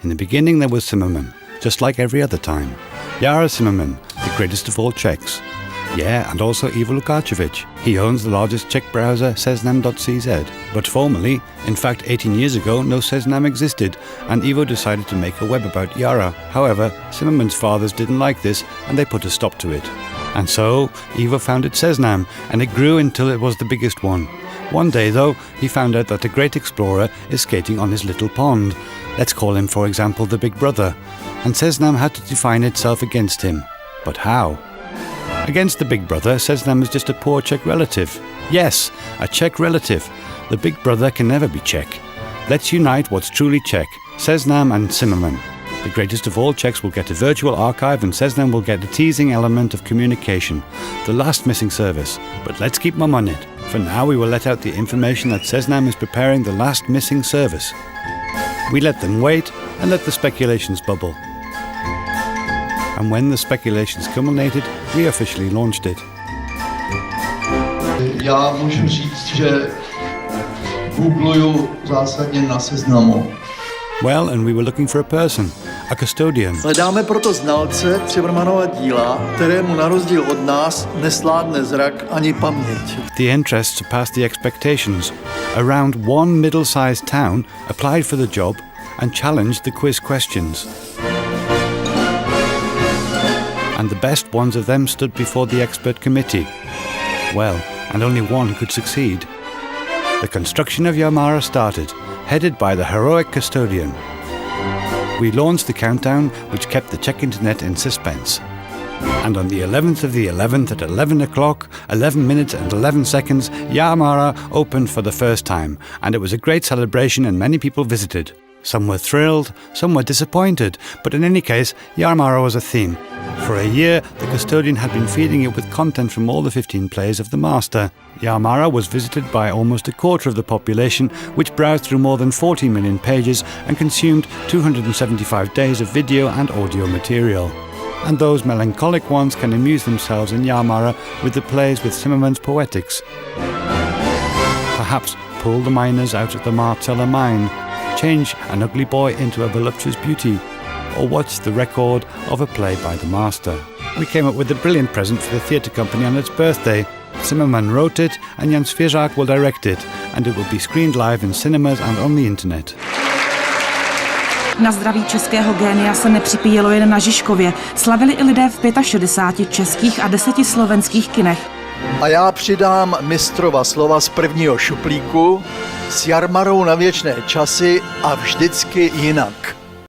In the beginning there was Zimmerman, just like every other time. Jara Zimmerman, the greatest of all Czechs. Yeah, and also Ivo Lukačević. He owns the largest Czech browser, Seznam.cz. But formerly, in fact 18 years ago, no Seznam existed, and Ivo decided to make a web about Jara. However, Zimmerman's fathers didn't like this, and they put a stop to it. And so, Ivo founded Seznam, and it grew until it was the biggest one. One day, though, he found out that a great explorer is skating on his little pond. Let's call him, for example, the Big Brother. And Seznam had to define itself against him. But how? Against the Big Brother, Seznam is just a poor Czech relative. Yes, a Czech relative. The Big Brother can never be Czech. Let's unite what's truly Czech, Seznam and Zimmerman. The greatest of all Czechs will get a virtual archive and Seznam will get a teasing element of communication, the last missing service. But let's keep mum on it. For now we will let out the information that Seznam is preparing the last missing service. We let them wait and let the speculations bubble. And when the speculations culminated, we officially launched it. Já můžu říct, že googluju zásadně na Seznamu. Well, and we were looking for a person, a custodian. Hledáme proto znalce Zimmermanova díla, kterému na rozdíl od nás nesládne zrak ani paměť. The interest surpassed the expectations. Around one middle-sized town applied for the job and challenged the quiz questions. And the best ones of them stood before the expert committee. Well, and only one could succeed. The construction of Jarmara started, headed by the heroic custodian. We launched the countdown, which kept the Czech internet in suspense. And on the 11th of the 11th at 11 o'clock, 11 minutes and 11 seconds, Jarmara opened for the first time, and it was a great celebration and many people visited. Some were thrilled, some were disappointed, but in any case, Jarmara was a theme. For a year, the custodian had been feeding it with content from all the 15 plays of the master. Jarmara was visited by almost a quarter of the population, which browsed through more than 40 million pages and consumed 275 days of video and audio material. And those melancholic ones can amuse themselves in Jarmara with the plays with Zimmerman's poetics. Perhaps pull the miners out of the Marcella mine, change an ugly boy into a voluptuous beauty, or watch the record of a play by the master. We came up with a brilliant present for the theatre company on its birthday. Zimmerman wrote it and Jan Svěřák will direct it, and it will be screened live in cinemas and on the internet. Na zdraví českého génia se nepřipíjelo jen na Žižkově. Slavili i lidé v 65 českých a 10 slovenských kinech. A já přidám mistrova slova z prvního šuplíku: s Jarmarou na věčné časy a vždycky jinak.